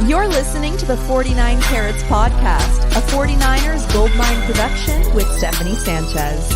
You're listening to the 49 Carats podcast, a 49ers Goldmine production with Stephanie Sanchez.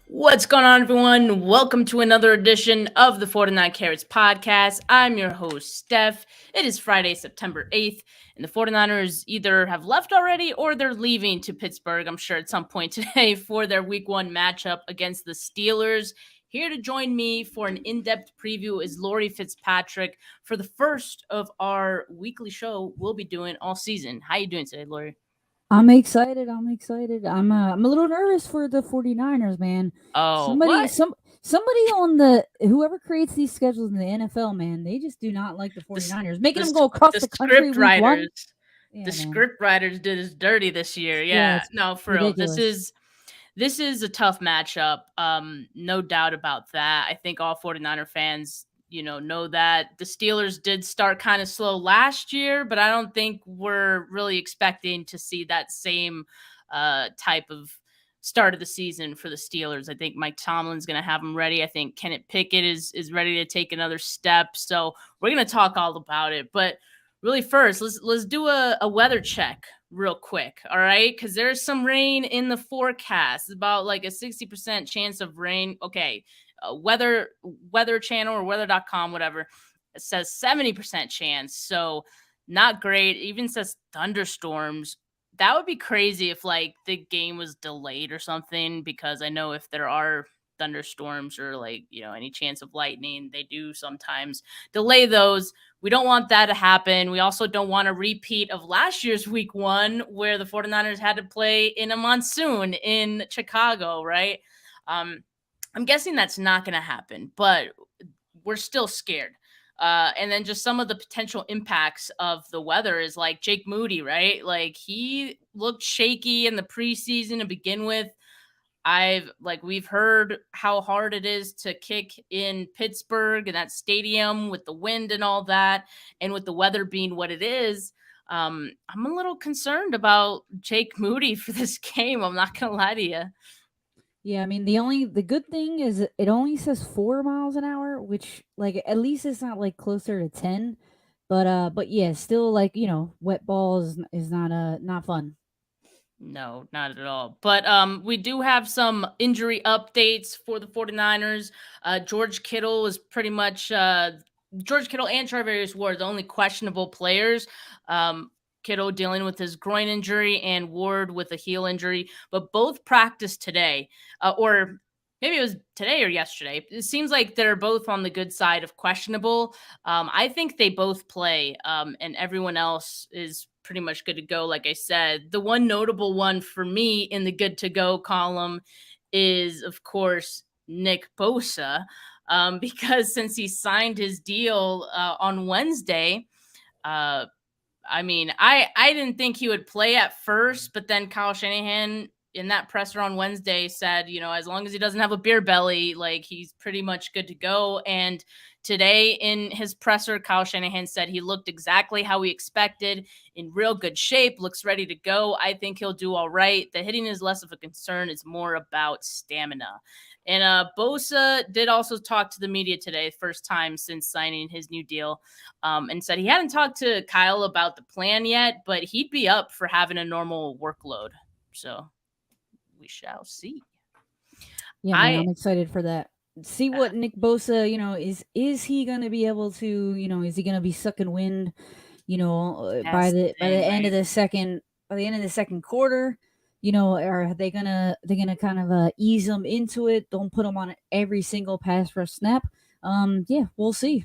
What's going on, everyone? Welcome to another edition of the 49 Carats podcast. I'm your host, Steph. It is Friday, September 8th, and the 49ers either have left already or they're leaving to Pittsburgh, I'm sure, at some point today for their Week 1 matchup against the Steelers. Here to join me for an in-depth preview is Laurie Fitzpatrick for the first of our weekly show we'll be doing all season. How you doing today, Laurie? I'm excited. I'm a little nervous for the 49ers, man. Oh, Somebody on whoever creates these schedules in the NFL, man, they just do not like the 49ers, making them go across the country week one. The script writers did us dirty this year. Yeah, no, for ridiculous. real. This is a tough matchup. No doubt about that. I think all 49er fans, know that the Steelers did start kind of slow last year, but I don't think we're really expecting to see that same type of start of the season for the Steelers. I think Mike Tomlin's going to have them ready. I think Kenneth Pickett is ready to take another step. So we're going to talk all about it. But really first, let's do a weather check real quick. All right. Because there's some rain in the forecast. It's about like a 60% chance of rain. Okay. Weather channel or weather.com, whatever, it says 70% chance. So not great. It even says thunderstorms. That would be crazy if like the game was delayed or something, because I know if there are thunderstorms or like, any chance of lightning, they do sometimes delay those. We don't want that to happen. We also don't want a repeat of last year's week 1 where the 49ers had to play in a monsoon in Chicago, right? I'm guessing that's not going to happen, but we're still scared. And then just some of the potential impacts of the weather is like Jake Moody, right? Like he looked shaky in the preseason to begin with. We've heard how hard it is to kick in Pittsburgh and that stadium with the wind and all that. And with the weather being what it is, I'm a little concerned about Jake Moody for this game. I'm not going to lie to you. Yeah, I mean the good thing is it only says 4 miles an hour, which like at least it's not like closer to 10. But yeah, still like, wet balls is not fun. No, not at all. But we do have some injury updates for the 49ers. George Kittle is pretty much George Kittle and Charvarius Ward, the only questionable players. Kittle dealing with his groin injury and Ward with a heel injury, but both practiced today, or maybe it was today or yesterday. It seems like they're both on the good side of questionable. I think they both play, and everyone else is pretty much good to go. Like I said, the one notable one for me in the good to go column is, of course, Nick Bosa, because since he signed his deal on Wednesday, I mean, I didn't think he would play at first, but then Kyle Shanahan in that presser on Wednesday said, as long as he doesn't have a beer belly, like he's pretty much good to go. And today in his presser, Kyle Shanahan said he looked exactly how we expected, in real good shape, looks ready to go. I think he'll do all right. The hitting is less of a concern. It's more about stamina. And Bosa did also talk to the media today, first time since signing his new deal, and said he hadn't talked to Kyle about the plan yet, but he'd be up for having a normal workload. So we shall see. Yeah, man, I'm excited for that. See what Nick Bosa, is he going to be able to, is he going to be sucking wind, by the end of the second quarter? Are they gonna kind of ease them into it? Don't put them on every single pass rush snap. Yeah, we'll see.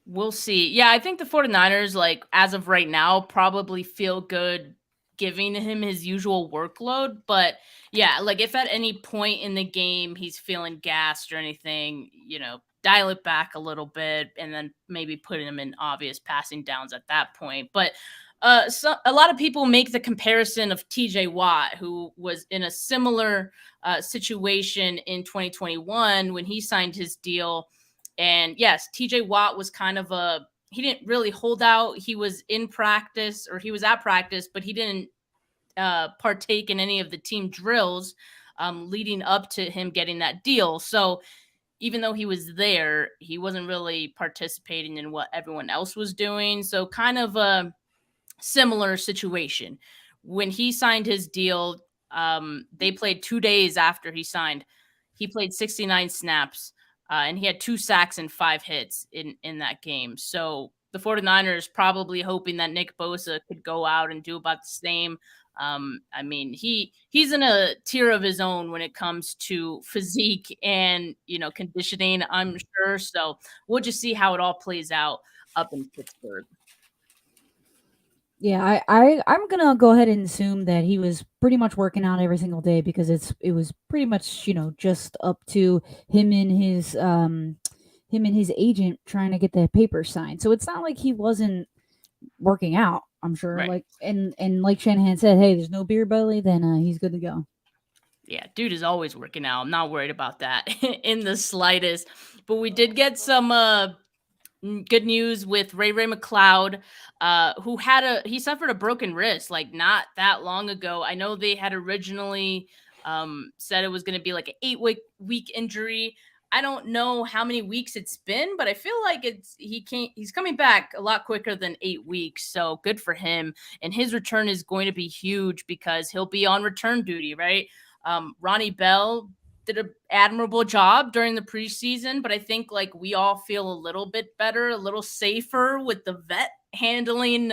Yeah, I think the 49ers, like as of right now, probably feel good giving him his usual workload. But yeah, like if at any point in the game he's feeling gassed or anything, dial it back a little bit and then maybe put him in obvious passing downs at that point. But so a lot of people make the comparison of TJ Watt, who was in a similar situation in 2021 when he signed his deal. And yes, TJ Watt was kind of he didn't really hold out. He was in practice, or he was at practice, but he didn't partake in any of the team drills. leading up to him getting that deal. So even though he was there, he wasn't really participating in what everyone else was doing. So kind of a similar situation. When he signed his deal, they played 2 days after he signed. He played 69 snaps, and he had 2 sacks and 5 hits in that game. So the 49ers probably hoping that Nick Bosa could go out and do about the same. I mean, he's in a tier of his own when it comes to physique and, conditioning, I'm sure. So we'll just see how it all plays out up in Pittsburgh. Yeah, I'm gonna go ahead and assume that he was pretty much working out every single day, because it was pretty much, just up to him and his agent trying to get the paper signed. So it's not like he wasn't working out, I'm sure. Right. Like, and like Shanahan said, hey, there's no beer belly, then he's good to go. Yeah, dude is always working out. I'm not worried about that in the slightest. But we did get some good news with Ray McCloud, who he suffered a broken wrist like not that long ago. I know they had originally said it was going to be like an 8-week injury. I don't know how many weeks it's been, but I feel like he's coming back a lot quicker than 8 weeks. So good for him. And his return is going to be huge because he'll be on return duty, right? Ronnie Bell did an admirable job during the preseason, but I think like we all feel a little bit better, a little safer with the vet handling,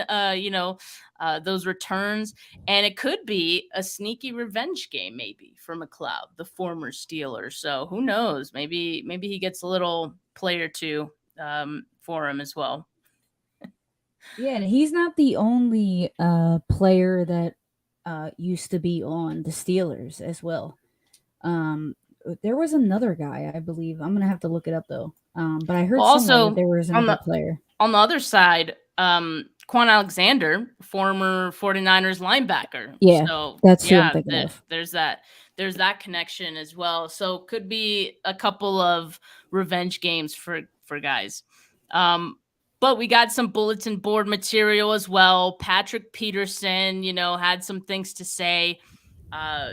those returns. And it could be a sneaky revenge game, maybe for McCloud, the former Steeler. So who knows? Maybe he gets a little play or two for him as well. Yeah, and he's not the only player that used to be on the Steelers as well. There was another guy, I believe. I'm gonna have to look it up though. But I heard also that there was another player on the other side. Quan Alexander, former 49ers linebacker. Yeah, so that's who I'm thinking of. There's that connection as well. So could be a couple of revenge games for guys. But we got some bulletin board material as well. Patrick Peterson, had some things to say.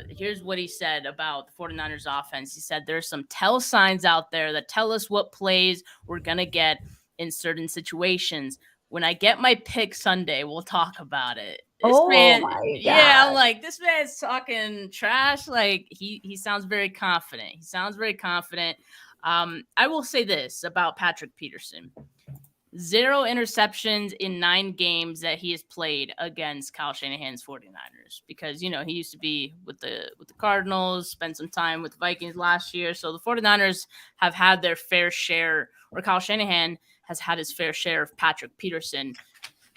Here's what he said about the 49ers offense. He said, there's some tell signs out there that tell us what plays we're going to get in certain situations. When I get my pick Sunday, we'll talk about it. My God. Yeah, I'm like, this man's talking trash. Like he sounds very confident. I will say this about Patrick Peterson. 0 interceptions in 9 games that he has played against Kyle Shanahan's 49ers, because, he used to be with the Cardinals, spent some time with the Vikings last year. So the 49ers have had their fair share, or Kyle Shanahan has had his fair share of Patrick Peterson.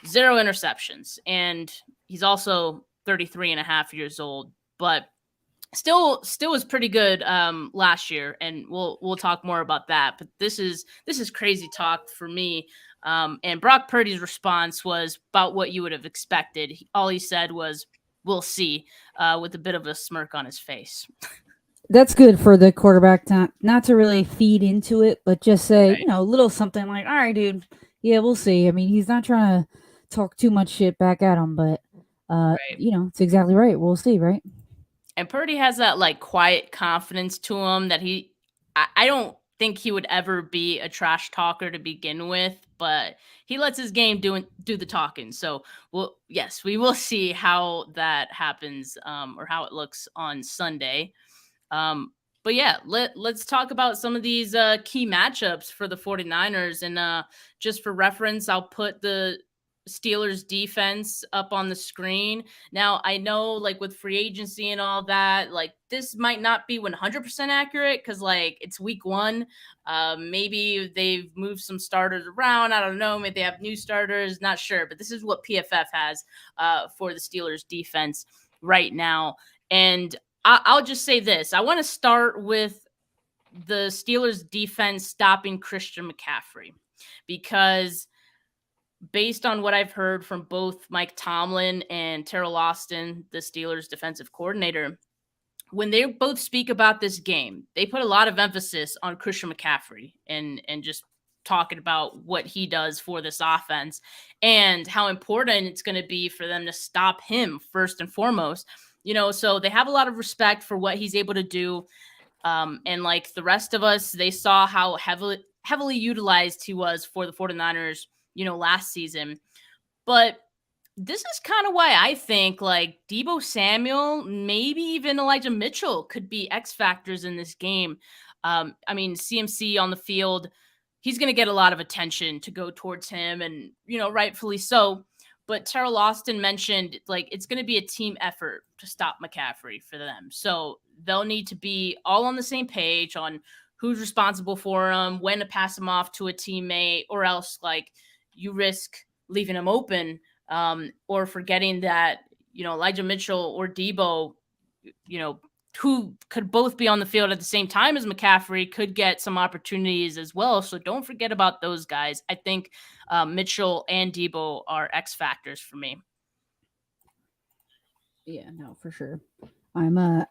0 interceptions. And he's also 33 and a half years old, but still was pretty good last year, and we'll talk more about that. But this is crazy talk for me. And Brock Purdy's response was about what you would have expected. All he said was, "We'll see," with a bit of a smirk on his face. That's good for the quarterback not to really feed into it, but just say, right, a little something like, "All right, dude, yeah, we'll see." I mean, he's not trying to talk too much shit back at him, but right, it's exactly right. We'll see, right? And Purdy has that like quiet confidence to him that I don't think he would ever be a trash talker to begin with, but he lets his game do the talking. So we will see how that happens, or how it looks on Sunday. But yeah, let's talk about some of these key matchups for the 49ers. And just for reference, I'll put the Steelers defense up on the screen. Now, I know like with free agency and all that, like this might not be 100% accurate because like it's week 1. Maybe they've moved some starters around. I don't know. Maybe they have new starters. Not sure. But this is what PFF has for the Steelers defense right now. And I'll just say this. I want to start with the Steelers defense stopping Christian McCaffrey, because based on what I've heard from both Mike Tomlin and Terrell Austin, the Steelers defensive coordinator, when they both speak about this game, they put a lot of emphasis on Christian McCaffrey and just talking about what he does for this offense and how important it's going to be for them to stop him first and foremost. So they have a lot of respect for what he's able to do. And like the rest of us, they saw how heavily utilized he was for the 49ers, last season. But this is kind of why I think like Deebo Samuel, maybe even Elijah Mitchell could be X factors in this game. I mean, CMC on the field, he's going to get a lot of attention to go towards him, and rightfully so. But Terrell Austin mentioned like it's going to be a team effort to stop McCaffrey for them, so they'll need to be all on the same page on who's responsible for him, when to pass him off to a teammate, or else like you risk leaving him open. Or forgetting that, Elijah Mitchell or Deebo, who could both be on the field at the same time as McCaffrey, could get some opportunities as well. So don't forget about those guys. I think Mitchell and Deebo are X factors for me. Yeah, no, for sure. I'm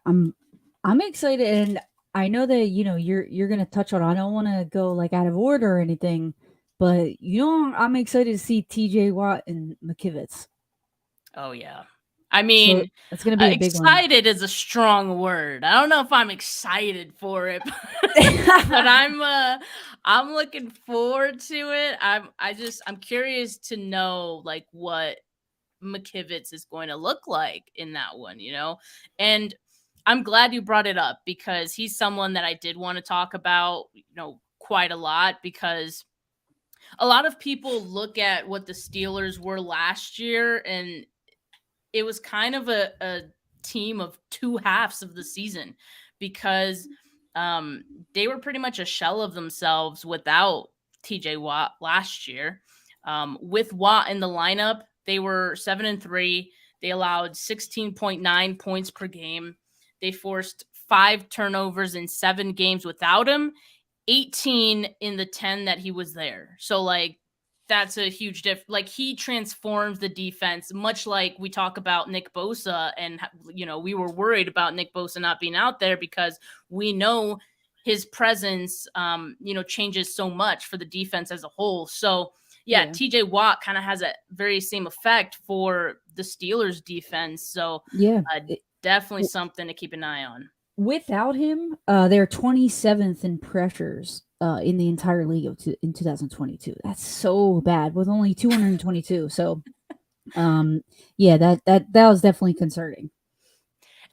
excited, and I know that you're gonna touch on. I don't want to go like out of order or anything, but I'm excited to see T.J. Watt and McKivitz. Oh yeah, I mean, so it's gonna be a big one. Excited is a strong word. I don't know if I'm excited for it, but I'm looking forward to it. I'm curious to know like what McKivitz is going to look like in that one, and I'm glad you brought it up because he's someone that I did want to talk about, quite a lot, because a lot of people look at what the Steelers were last year, and it was kind of a team of two halves of the season, because they were pretty much a shell of themselves without TJ Watt last year. With Watt in the lineup, they were 7-3. They allowed 16.9 points per game. They forced 5 turnovers in 7 games without him, 18 in the 10 that he was there. So like that's a huge difference. Like he transforms the defense, much like we talk about Nick Bosa, and we were worried about Nick Bosa not being out there because we know his presence changes so much for the defense as a whole. So yeah. TJ Watt kind of has a very same effect for the Steelers defense. So yeah, definitely something to keep an eye on. Without him, they're 27th in pressures in the entire league in 2022. That's so bad with only 222. So, yeah, that was definitely concerning.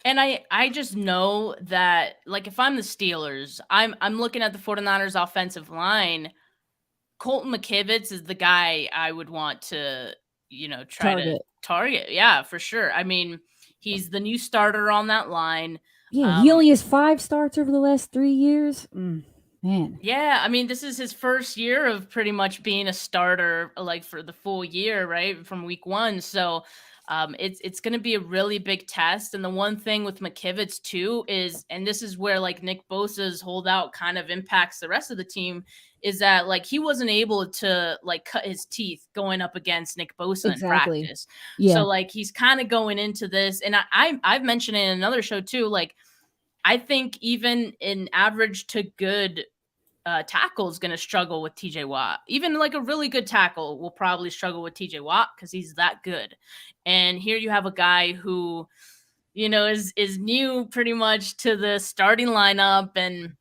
And I just know that, like, if I'm the Steelers, I'm looking at the 49ers offensive line. Colton McKivitz is the guy I would want to, try to target. Yeah, for sure. I mean, he's the new starter on that line. Yeah, he only has 5 starts over the last 3 years. Man. Yeah, I mean, this is his first year of pretty much being a starter, like for the full year, right, from week 1. So it's going to be a really big test. And the one thing with McKivitz too is, and this is where like Nick Bosa's holdout kind of impacts the rest of the team, is that like he wasn't able to like cut his teeth going up against Nick Bosa in practice. Yeah. So like he's kind of going into this, and I've mentioned it in another show too. Like I think even an average to good tackle is going to struggle with TJ Watt. Even like a really good tackle will probably struggle with TJ Watt because he's that good. And here you have a guy who, is new pretty much to the starting lineup, and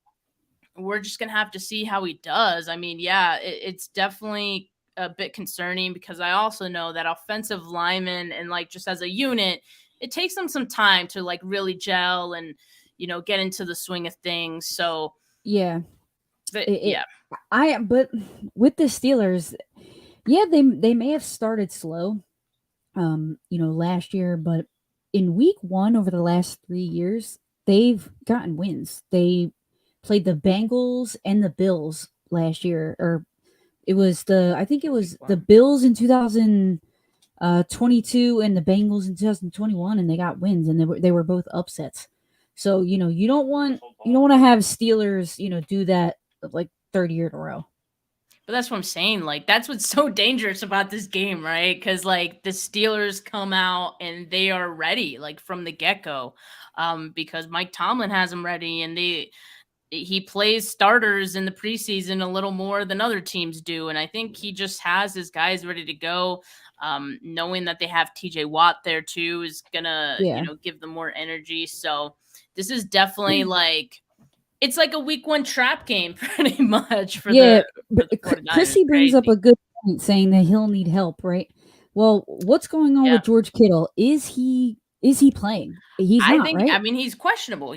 we're just going to have to see how he does. I mean, yeah, it's definitely a bit concerning because I also know that offensive linemen and like just as a unit, it takes them some time to like really gel and, get into the swing of things. So yeah. But with the Steelers, yeah, they may have started slow, last year, but in week 1 over the last 3 years, they've gotten wins. They played the Bengals and the Bills last year, or it was the Bills in 2022 and the Bengals in 2021, and they got wins, and they were both upsets. So you don't want to have Steelers do that like 3rd year in a row. But that's what I'm saying. Like, that's what's so dangerous about this game, right? Because, like, the Steelers come out and they are ready, like, from the get-go. Because Mike Tomlin has them ready, and he plays starters in the preseason a little more than other teams do. And I think he just has his guys ready to go. Knowing that they have TJ Watt there too is gonna, give them more energy. So this is definitely it's like a week 1 trap game pretty much for the 49ers. Chrissy brings up a good point saying that he'll need help, right? Well, what's going on with George Kittle? Is he playing? He's not, right? I mean, he's questionable.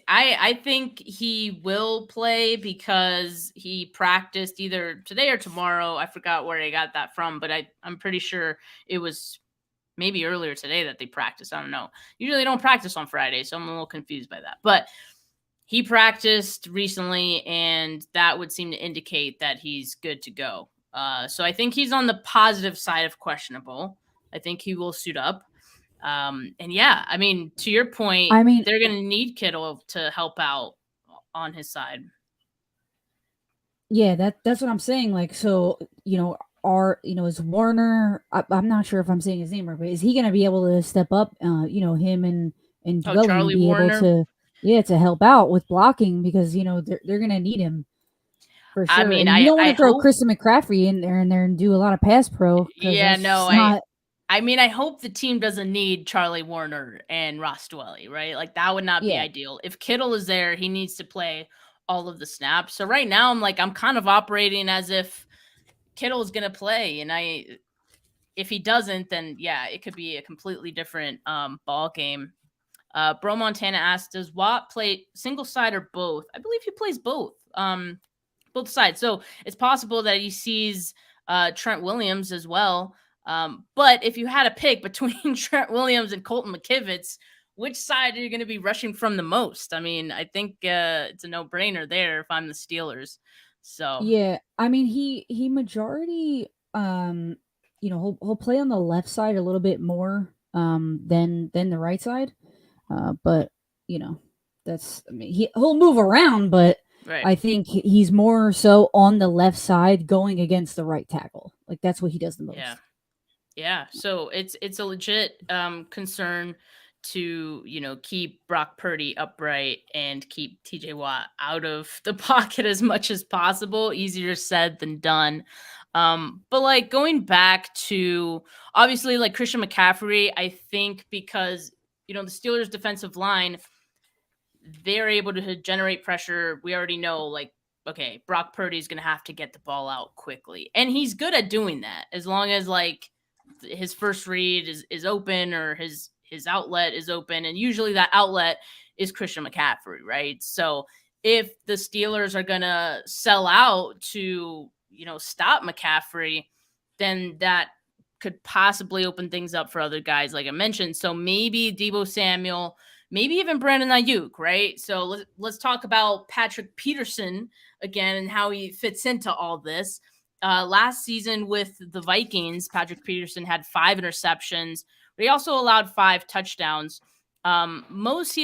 I think he will play because he practiced either today or tomorrow. I forgot where I got that from, but I'm pretty sure it was maybe earlier today that they practiced. I don't know. Usually they don't practice on Friday, so I'm a little confused by that. But he practiced recently, and that would seem to indicate that he's good to go. So I think he's on the positive side of questionable. I think he will suit up. And yeah, I mean, to your point, they're going to need Kittle to help out on his side. Yeah, that's what I'm saying. Like, so, is Warner, I'm not sure if I'm saying his name right, but is he going to be able to step up, him and Charlie be Warner? able to help out with blocking because, they're going to need him for sure. I mean, and you don't want to throw Christian McCaffrey in there and do a lot of pass pro. Yeah, no, I mean, I hope the team doesn't need Charlie Warner and Ross Dwelly, right? Like that would not be ideal. If Kittle is there, he needs to play all of the snaps. So right now I'm kind of operating as if Kittle is going to play. And if he doesn't, then yeah, it could be a completely different ball game. Bro Montana asked, does Watt play single side or both? I believe he plays both sides. So it's possible that he sees Trent Williams as well. But if you had a pick between Trent Williams and Colton McKivitz, which side are you going to be rushing from the most? I mean, I think it's a no-brainer there if I'm the Steelers. So yeah, I mean, he majority, he'll play on the left side a little bit more than the right side, but he'll move around, but. Right. I think he's more so on the left side going against the right tackle. Like that's what he does the most. Yeah. So it's a legit concern to, keep Brock Purdy upright and keep TJ Watt out of the pocket as much as possible. Easier said than done. But like going back to obviously like Christian McCaffrey, I think because, the Steelers defensive line, they're able to generate pressure. We already know, like, okay, Brock Purdy is going to have to get the ball out quickly. And he's good at doing that as long as, like, his first read is open or his outlet is open. And usually that outlet is Christian McCaffrey, right? So if the Steelers are going to sell out to, stop McCaffrey, then that could possibly open things up for other guys, like I mentioned. So maybe Deebo Samuel, maybe even Brandon Ayuk, right? So let's talk about Patrick Peterson again and how he fits into all this. Last season with the Vikings, Patrick Peterson had 5 interceptions, but he also allowed 5 touchdowns. Most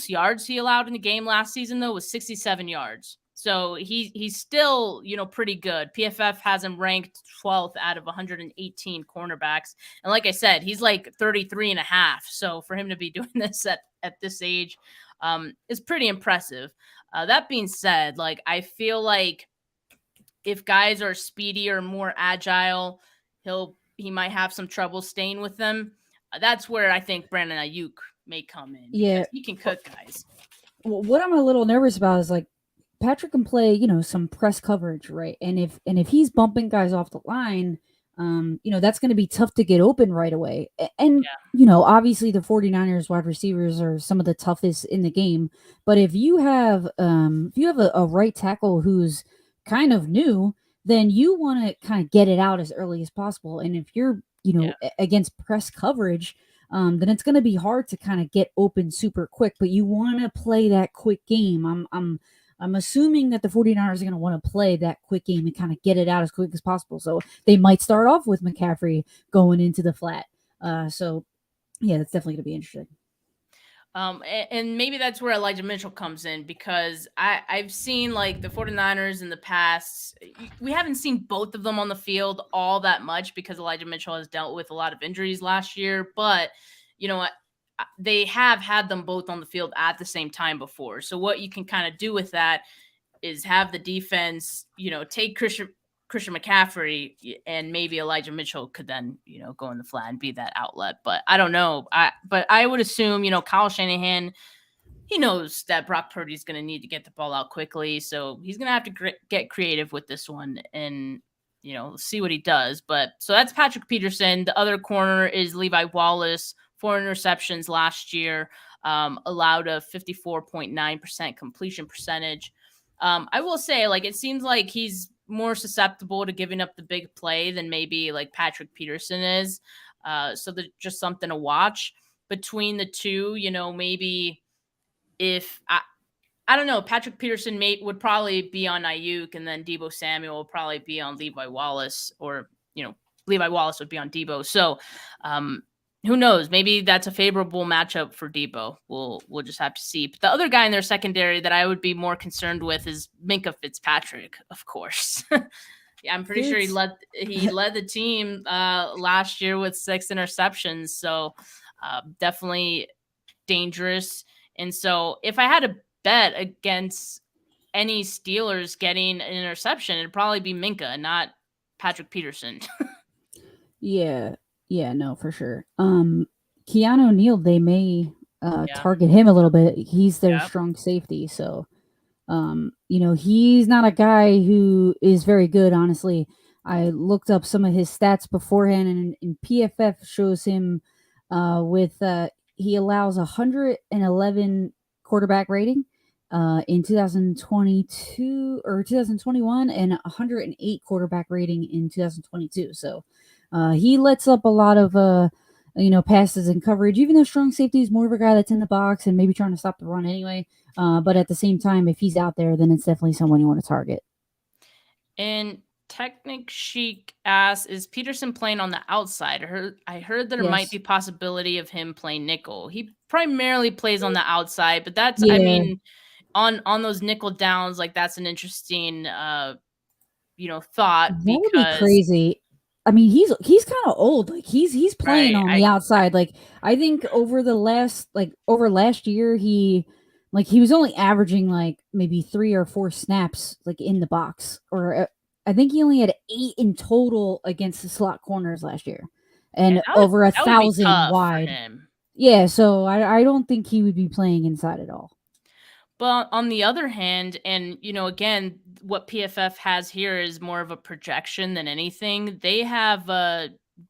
yards he allowed in the game last season, though, was 67 yards. So he's still, pretty good. PFF has him ranked 12th out of 118 cornerbacks. And like I said, he's like 33 and a half. So for him to be doing this at this age is pretty impressive. That being said, like, I feel like if guys are speedy or more agile, he might have some trouble staying with them. That's where I think Brandon Ayuk may come in. Yeah, he can cook guys. Well, what I'm a little nervous about is like Patrick can play, some press coverage, right? And if he's bumping guys off the line, that's going to be tough to get open right away. And, obviously the 49ers wide receivers are some of the toughest in the game. But if you have a right tackle who's kind of new, then you want to kind of get it out as early as possible. And if you're, against press coverage, then it's going to be hard to kind of get open super quick. But you want to play that quick game. I'm assuming that the 49ers are going to want to play that quick game and kind of get it out as quick as possible. So they might start off with McCaffrey going into the flat. So, yeah, that's definitely going to be interesting. And maybe that's where Elijah Mitchell comes in, because I've seen like the 49ers in the past. We haven't seen both of them on the field all that much because Elijah Mitchell has dealt with a lot of injuries last year. But, they have had them both on the field at the same time before. So what you can kind of do with that is have the defense, take Christian McCaffrey, and maybe Elijah Mitchell could then, go in the flat and be that outlet. But I don't know. But I would assume, Kyle Shanahan, he knows that Brock Purdy is going to need to get the ball out quickly. So he's going to have to get creative with this one and, see what he does. But so that's Patrick Peterson. The other corner is Levi Wallace, 4 interceptions last year, allowed a 54.9% completion percentage. I will say, it seems like he's more susceptible to giving up the big play than maybe Patrick Peterson is. So there's just something to watch between the two. Maybe if I don't know, Patrick Peterson would probably be on Ayuk, and then Deebo Samuel will probably be on Levi Wallace, or Levi Wallace would be on Deebo. So who knows? Maybe that's a favorable matchup for Deebo. We'll just have to see. But the other guy in their secondary that I would be more concerned with is Minkah Fitzpatrick, of course. Yeah, I'm pretty sure he led the team last year with 6 interceptions. So definitely dangerous. And so if I had to bet against any Steelers getting an interception, it'd probably be Minkah, not Patrick Peterson. Yeah, no, for sure. Keanu Neal, they may target him a little bit. He's their strong safety, so he's not a guy who is very good, honestly. I looked up some of his stats beforehand, and PFF shows him he allows 111 quarterback rating in 2022 or 2021, and 108 quarterback rating in 2022. So he lets up a lot of passes and coverage, even though strong safety is more of a guy that's in the box and maybe trying to stop the run anyway. But at the same time, if he's out there, then it's definitely someone you want to target. And Technic Chic asks, is Peterson playing on the outside? I heard that there might be possibility of him playing nickel. He primarily plays on the outside, but that's, I mean, on those nickel downs, that's an interesting, thought. That would be crazy. I mean, he's kind of old. He's playing on the outside. I think over last year, he was only averaging maybe 3 or 4 snaps in the box, or I think he only had 8 in total against the slot corners last year, and over 1,000 wide. Yeah, so I don't think he would be playing inside at all. But on the other hand, and again, what PFF has here is more of a projection than anything. They have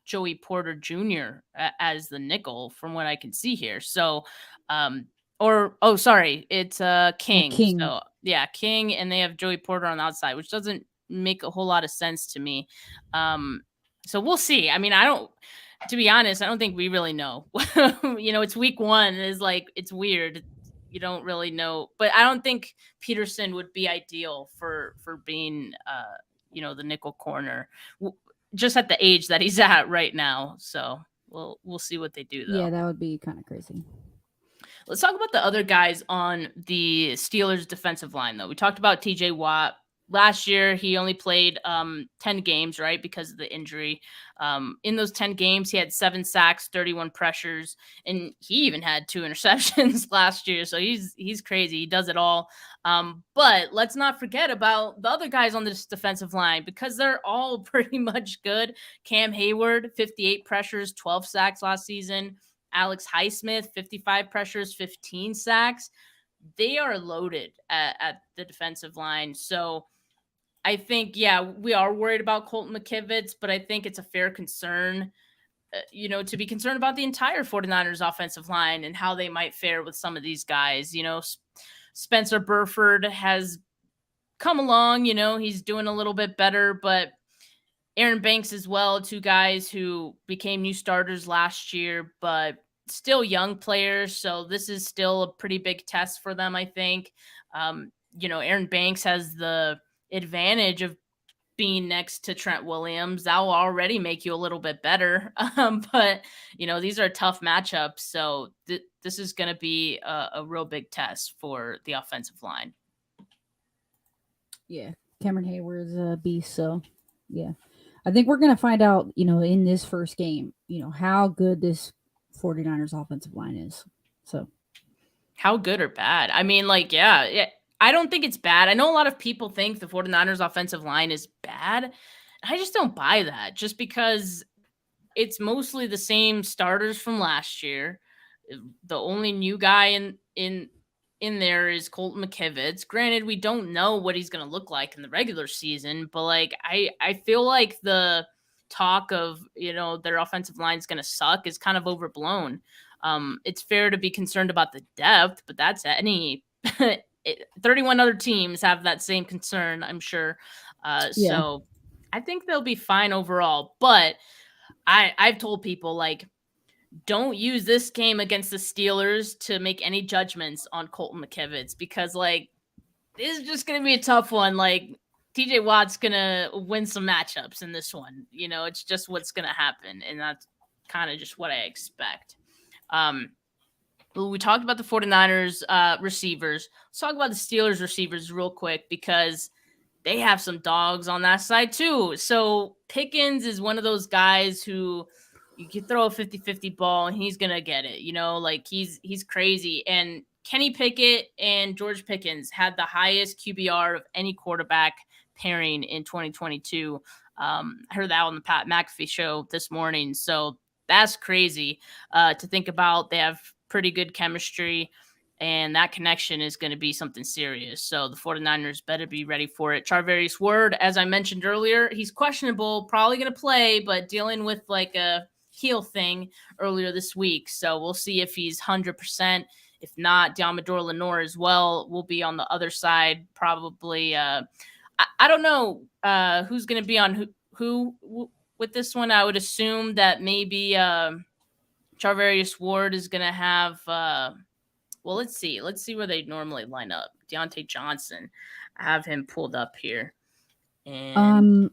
Joey Porter Jr. As the nickel, from what I can see here. So, it's King. King. So yeah, King, and they have Joey Porter on the outside, which doesn't make a whole lot of sense to me. So we'll see. I mean, to be honest, I don't think we really know. It's week 1. It's weird. You don't really know, but I don't think Peterson would be ideal for being, the nickel corner, just at the age that he's at right now. So we'll see what they do, though. Yeah, that would be kind of crazy. Let's talk about the other guys on the Steelers defensive line, though. We talked about TJ Watt. Last year, he only played 10 games, right, because of the injury. In those 10 games, he had 7 sacks, 31 pressures, and he even had 2 interceptions last year. So he's crazy. He does it all. But let's not forget about the other guys on this defensive line, because they're all pretty much good. Cam Hayward, 58 pressures, 12 sacks last season. Alex Highsmith, 55 pressures, 15 sacks. They are loaded at the defensive line. So I think, we are worried about Colton McKivitz, but I think it's a fair concern, to be concerned about the entire 49ers offensive line and how they might fare with some of these guys. Spencer Burford has come along, he's doing a little bit better, but Aaron Banks as well, 2 guys who became new starters last year, but still young players. So this is still a pretty big test for them, I think. Aaron Banks has the advantage of being next to Trent Williams. That will already make you a little bit better. But these are tough matchups. So this is going to be a real big test for the offensive line. Yeah. Cameron Hayward's a beast. So yeah, I think we're going to find out, in this first game, how good this 49ers offensive line is. So how good or bad? I mean, like, yeah, I don't think it's bad. I know a lot of people think the 49ers offensive line is bad. I just don't buy that, just because it's mostly the same starters from last year. The only new guy in there is Colton McKivitz. Granted, we don't know what he's going to look like in the regular season, but like I feel like the talk of, their offensive line is going to suck is kind of overblown. It's fair to be concerned about the depth, but that's any 31 other teams have that same concern, I'm sure. So I think they'll be fine overall, but I've told people, like, don't use this game against the Steelers to make any judgments on Colton McKivitz, because, like, this is just going to be a tough one. Like, TJ Watt's going to win some matchups in this one. It's just what's going to happen, and that's kind of just what I expect. We talked about the 49ers receivers. Let's talk about the Steelers receivers real quick, because they have some dogs on that side too. So Pickens is one of those guys who you can throw a 50-50 ball and he's going to get it. Like, he's crazy. And Kenny Pickett and George Pickens had the highest QBR of any quarterback pairing in 2022. I heard that on the Pat McAfee show this morning. So that's crazy to think about. They have pretty good chemistry, and that connection is going to be something serious. So the 49ers better be ready for it. Charvarius Ward, as I mentioned earlier, he's questionable, probably going to play, but dealing with like a heel thing earlier this week. So we'll see if he's 100%. If not, Diamador Lenore as well will be on the other side. Probably, I don't know who's going to be on who with this one. I would assume that maybe Charvarius Ward is going to have well, let's see where they normally line up. Deontay Johnson, I have him pulled up here. And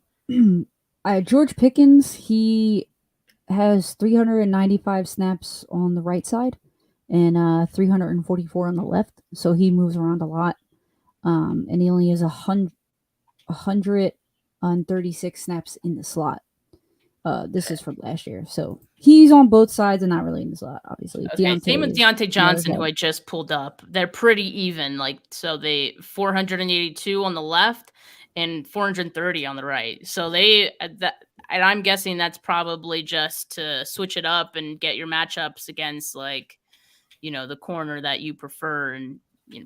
George Pickens, he has 395 snaps on the right side and 344 on the left. So he moves around a lot. And he only has 136 snaps in the slot. This is from last year. So he's on both sides and not really in the slot, obviously. Okay, same with Deontay Johnson, who I just pulled up. They're pretty even. Like, so they 482 on the left and 430 on the right. So and I'm guessing that's probably just to switch it up and get your matchups against, like, the corner that you prefer, and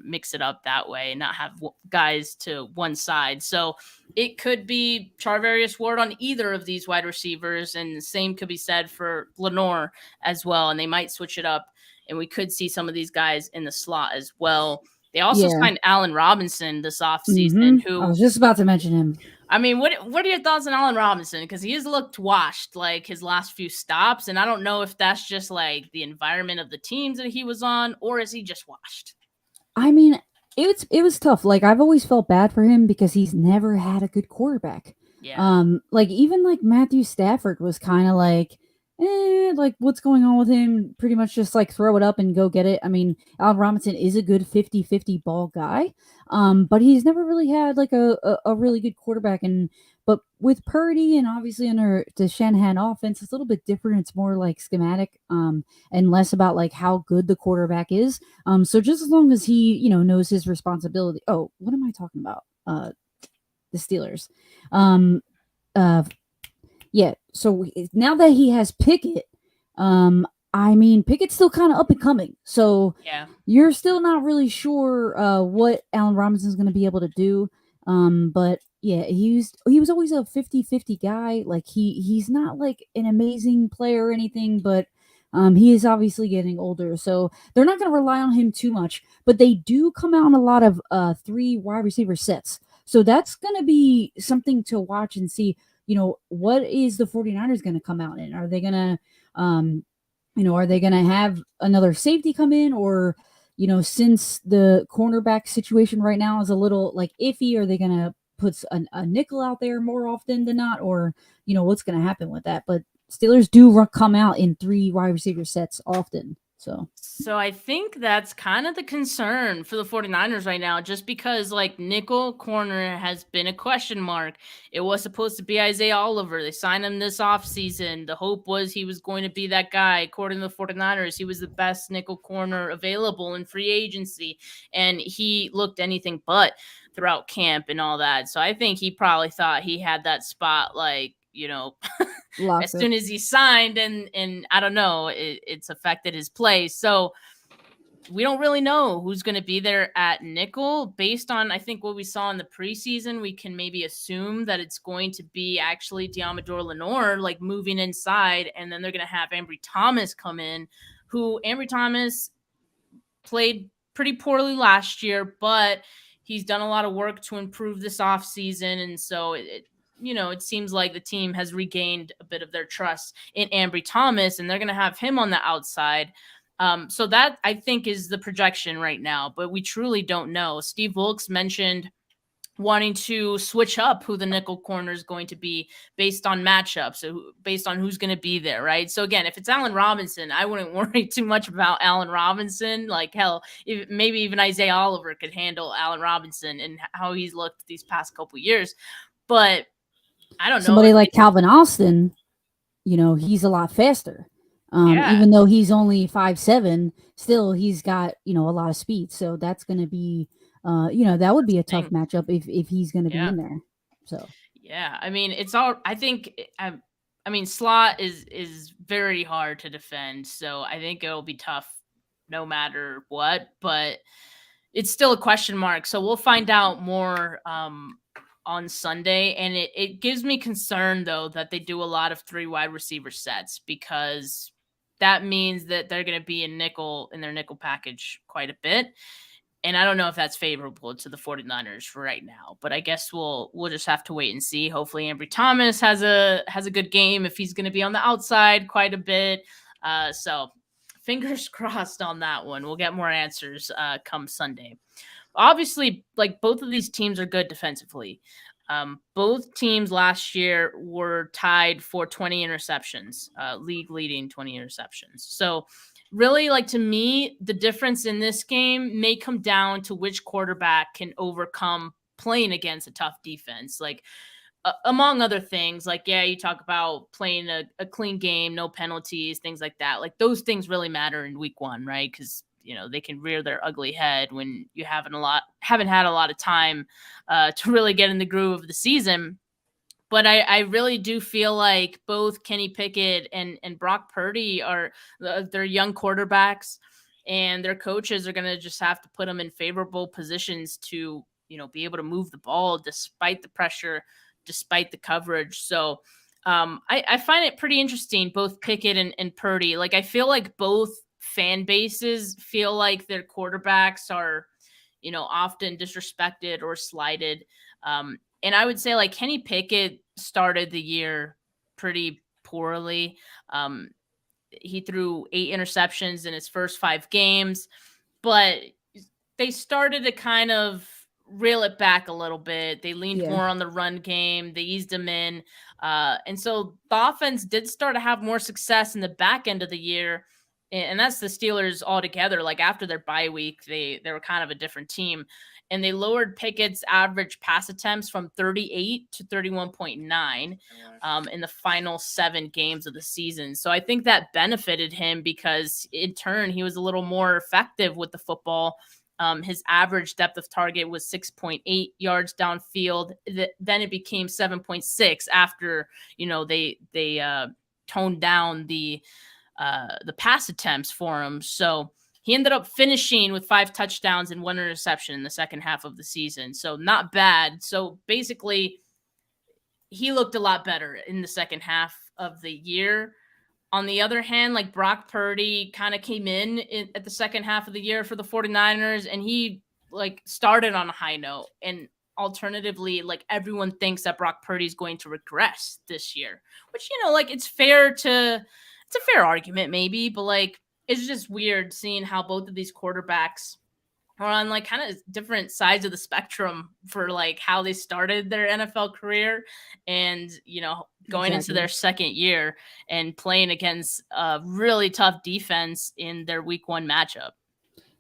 mix it up that way and not have guys to one side. So it could be Charvarius Ward on either of these wide receivers, and the same could be said for Lenore as well. And they might switch it up, and we could see some of these guys in the slot as well. They also signed Allen Robinson this offseason, who I was just about to mention him. I mean, what are your thoughts on Allen Robinson? Because he has looked washed, like, his last few stops, and I don't know if that's just like the environment of the teams that he was on, or is he just washed? I mean, it was tough. Like, I've always felt bad for him because he's never had a good quarterback. Yeah. Like, even like Matthew Stafford was kind of like, like, what's going on with him? Pretty much just like throw it up and go get it. I mean, Allen Robinson is a good 50-50 ball guy. But he's never really had like a really good quarterback. But with Purdy and obviously under the Shanahan offense, it's a little bit different. It's more like schematic, and less about like how good the quarterback is. So just as long as he, knows his responsibility. Oh, what am I talking about? The Steelers. Yeah. So now that he has Pickett, I mean, Pickett's still kind of up and coming. So yeah, you're still not really sure what Allen Robinson's going to be able to do. But yeah, he was always a 50-50 guy. Like, he's not like an amazing player or anything, but he is obviously getting older. So they're not going to rely on him too much, but they do come out in a lot of 3 wide receiver sets. So that's going to be something to watch and see, what is the 49ers going to come out in? Are they going to, are they going to have another safety come in, or, since the cornerback situation right now is a little like iffy, are they going to put a nickel out there more often than not, or, what's going to happen with that? But Steelers do come out in 3 wide receiver sets often. So I think that's kind of the concern for the 49ers right now, just because like nickel corner has been a question mark. It was supposed to be Isaiah Oliver. They signed him this offseason. The hope was he was going to be that guy. According to the 49ers, he was the best nickel corner available in free agency. And he looked anything but throughout camp and all that. So I think he probably thought he had that spot, like, as soon as he signed, and I don't know, it's affected his play. So we don't really know who's going to be there at nickel. Based on, I think, what we saw in the preseason, we can maybe assume that it's going to be actually Diamador Lenore, like, moving inside, and then they're going to have Ambry Thomas come in, who Ambry Thomas played pretty poorly last year, but he's done a lot of work to improve this offseason, and so it seems like the team has regained a bit of their trust in Ambry Thomas, and they're going to have him on the outside. So that, I think, is the projection right now, but we truly don't know. Steve Wilkes mentioned wanting to switch up who the nickel corner is going to be based on matchups, so based on who's going to be there, right? So again, if it's Allen Robinson, I wouldn't worry too much about Allen Robinson. Like, hell, maybe even Isaiah Oliver could handle Allen Robinson and how he's looked these past couple years. But I don't know. Somebody like Calvin Austin, he's a lot faster. Even though he's only 5'7", still he's got, a lot of speed. So that's going to be, that would be a tough matchup if he's going to be in there. So, yeah, I mean, slot is very hard to defend. So I think it'll be tough no matter what, but it's still a question mark. So we'll find out more, on Sunday. And it gives me concern, though, that they do a lot of 3 wide receiver sets, because that means that they're going to be in their nickel package quite a bit. And I don't know if that's favorable to the 49ers for right now, but I guess we'll just have to wait and see. Hopefully Ambry Thomas has a good game if he's going to be on the outside quite a bit. So fingers crossed on that one. We'll get more answers come Sunday. Obviously, like, both of these teams are good defensively. Both teams last year were tied for 20 interceptions, league leading 20 interceptions. So really, like, to me, the difference in this game may come down to which quarterback can overcome playing against a tough defense. Like, among other things, like, you talk about playing a clean game, no penalties, things like that. Like, those things really matter in week 1, right? Because they can rear their ugly head when you haven't had a lot of time to really get in the groove of the season. But I really do feel like both Kenny Pickett and Brock Purdy they're young quarterbacks, and their coaches are going to just have to put them in favorable positions to, be able to move the ball despite the pressure, despite the coverage. So I find it pretty interesting, both Pickett and Purdy. Like, I feel like both fan bases feel like their quarterbacks are, often disrespected or slighted. And I would say, like, Kenny Pickett started the year pretty poorly. He threw 8 interceptions in his first 5 games, but they started to kind of reel it back a little bit. They leaned more on the run game. They eased him in. And so the offense did start to have more success in the back end of the year. And that's the Steelers altogether. Like, after their bye week, they were kind of a different team. And they lowered Pickett's average pass attempts from 38 to 31.9 in the final 7 games of the season. So I think that benefited him, because in turn, he was a little more effective with the football. His average depth of target was 6.8 yards downfield. Then it became 7.6 after, they toned down the pass attempts for him. So he ended up finishing with 5 touchdowns and 1 interception in the second half of the season. So not bad. So basically, he looked a lot better in the second half of the year. On the other hand, like, Brock Purdy kind of came in at the second half of the year for the 49ers, and he, like, started on a high note. And alternatively, like, everyone thinks that Brock Purdy is going to regress this year, which, like, it's a fair argument maybe, but, like, it's just weird seeing how both of these quarterbacks are on like kind of different sides of the spectrum for like how they started their NFL career and, going into their second year and playing against a really tough defense in their week 1 matchup.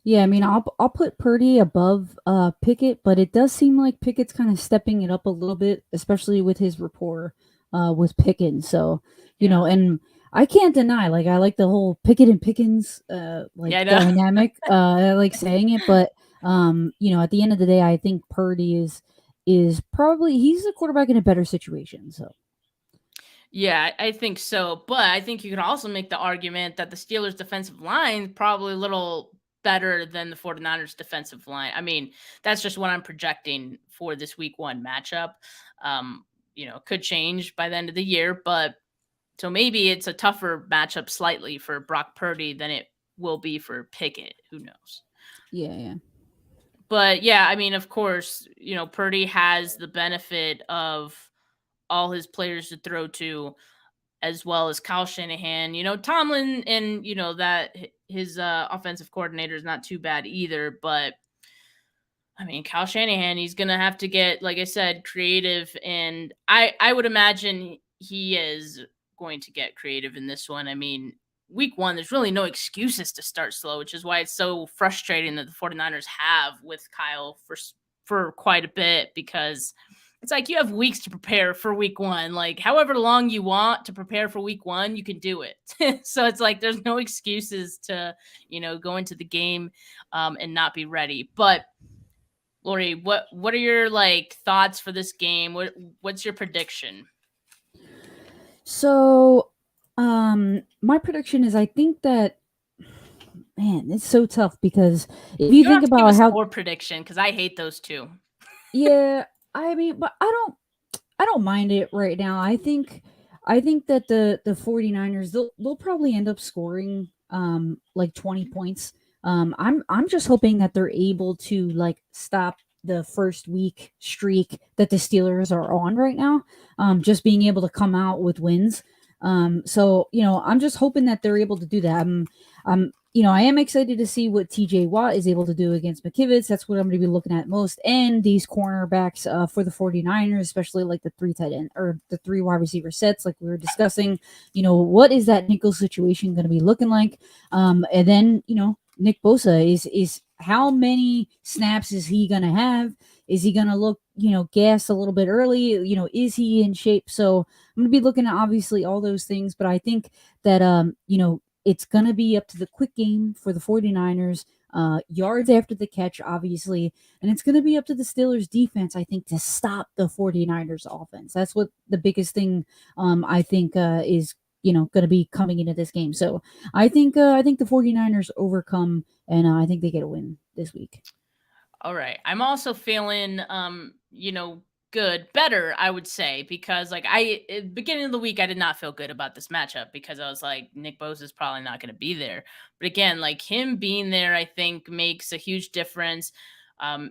Yeah, I mean, I'll put Purdy above Pickett, but it does seem like Pickett's kind of stepping it up a little bit, especially with his rapport with Pickens. So, you know, and I can't deny, like, I like the whole Pickett and Pickens dynamic. I like saying it, but at the end of the day, I think Purdy is probably he's the quarterback in a better situation. So. Yeah, I think so. But I think you could also make the argument that the Steelers' defensive line probably a little better than the 49ers' defensive line. I mean, that's just what I'm projecting for this week 1 matchup. Could change by the end of the year, but so maybe it's a tougher matchup slightly for Brock Purdy than it will be for Pickett. Who knows? Yeah. But yeah, I mean, of course, Purdy has the benefit of all his players to throw to, as well as Kyle Shanahan. Tomlin and, that his offensive coordinator is not too bad either. But, I mean, Kyle Shanahan, he's going to have to get, like I said, creative. And I would imagine he is going to get creative in this one. I mean, week 1, there's really no excuses to start slow, which is why it's so frustrating that the 49ers have with Kyle for quite a bit, because it's like you have weeks to prepare for week 1. Like, however long you want to prepare for week 1, you can do it. So it's like there's no excuses to, go into the game and not be ready. But Laurie, what are your like thoughts for this game? What's your prediction? So, my prediction is I think that, man, it's so tough because if you think about how score prediction, because I hate those two. Yeah, I mean, but I don't mind it right now. I think that the 49ers they'll probably end up scoring like 20 points. I'm just hoping that they're able to like stop the first week streak that the Steelers are on right now. Just being able to come out with wins. So I'm just hoping that they're able to do that. I am excited to see what TJ Watt is able to do against McKivitz. That's what I'm going to be looking at most. And these cornerbacks for the 49ers, especially like the 3 tight end or the 3 wide receiver sets, like we were discussing. What is that nickel situation going to be looking like? And then, Nick Bosa is how many snaps is he going to have? Is he going to look, gas a little bit early? Is he in shape? So I'm going to be looking at obviously all those things, but I think that, it's going to be up to the quick game for the 49ers, yards after the catch, obviously. And it's going to be up to the Steelers defense, I think, to stop the 49ers offense. That's what the biggest thing I think is, going to be coming into this game. So I think the 49ers overcome, and I think they get a win this week. All right. I'm also feeling, better, I would say, because like at the beginning of the week, I did not feel good about this matchup because I was like, Nick Bosa is probably not going to be there. But again, like him being there, I think makes a huge difference.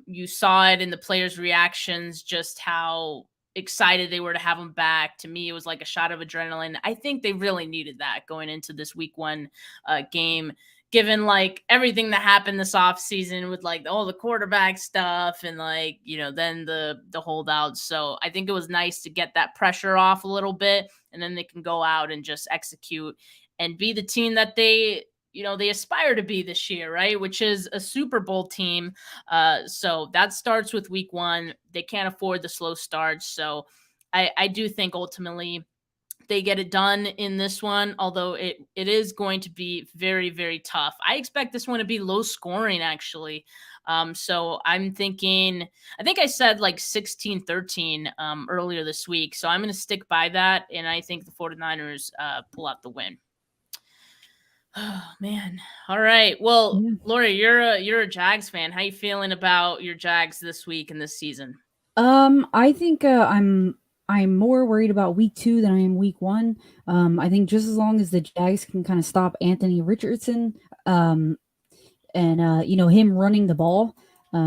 You saw it in the players' reactions, just how excited they were to have him back. To me, it was like a shot of adrenaline. I think they really needed that going into this week 1 game, given like everything that happened this offseason with like all the quarterback stuff and like, then the holdouts. So I think it was nice to get that pressure off a little bit, and then they can go out and just execute and be the team that they aspire to be this year, right? Which is a Super Bowl team. So that starts with week 1. They can't afford the slow starts. So I do think ultimately they get it done in this one, although it is going to be very, very tough. I expect this one to be low scoring, actually. So I'm thinking, I think I said like 16-13 earlier this week. So I'm going to stick by that. And I think the 49ers pull out the win. Oh, man. All right. Well, Laurie, you're a Jags fan. How you feeling about your Jags this week and this season? I think I'm more worried about week 2 than I am week 1. I think just as long as the Jags can kind of stop Anthony Richardson, and him running the ball,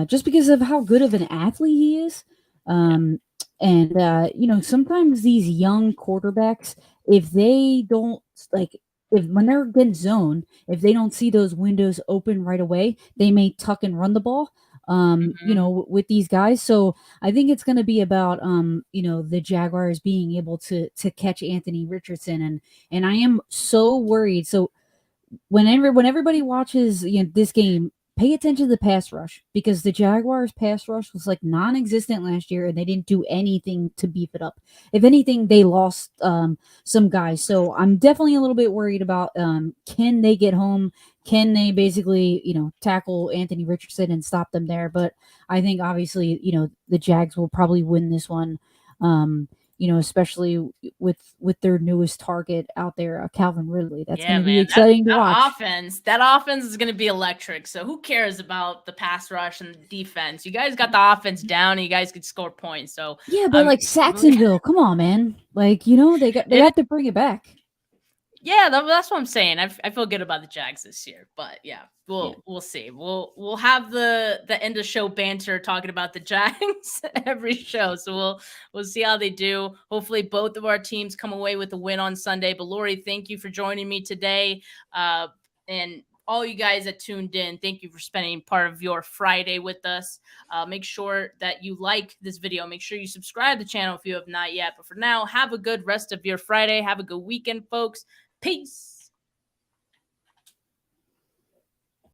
just because of how good of an athlete he is. And sometimes these young quarterbacks, if they don't when they're getting zone, if they don't see those windows open right away, they may tuck and run the ball. With these guys. So I think it's going to be about, the Jaguars being able to catch Anthony Richardson. And I am so worried. So when everybody watches this game, pay attention to the pass rush, because the Jaguars pass rush was like non-existent last year, and they didn't do anything to beef it up. If anything, they lost some guys. So I'm definitely a little bit worried about can they get home? Can they basically, tackle Anthony Richardson and stop them there? But I think obviously, the Jags will probably win this one. Especially with their newest target out there, Calvin Ridley. That's going to be exciting to watch. That offense is going to be electric. So who cares about the pass rush and the defense? You guys got the offense down, and you guys could score points. So yeah, but like Saxonville, come on, man. Like, they have to bring it back. Yeah, that's what I'm saying. I feel good about the Jags this year, but yeah, we'll see. We'll have the end of show banter talking about the Jags every show. So we'll see how they do. Hopefully, both of our teams come away with a win on Sunday. But Laurie, thank you for joining me today, and all you guys that tuned in, thank you for spending part of your Friday with us. Make sure that you like this video. Make sure you subscribe to the channel if you have not yet. But for now, have a good rest of your Friday. Have a good weekend, folks. Peace.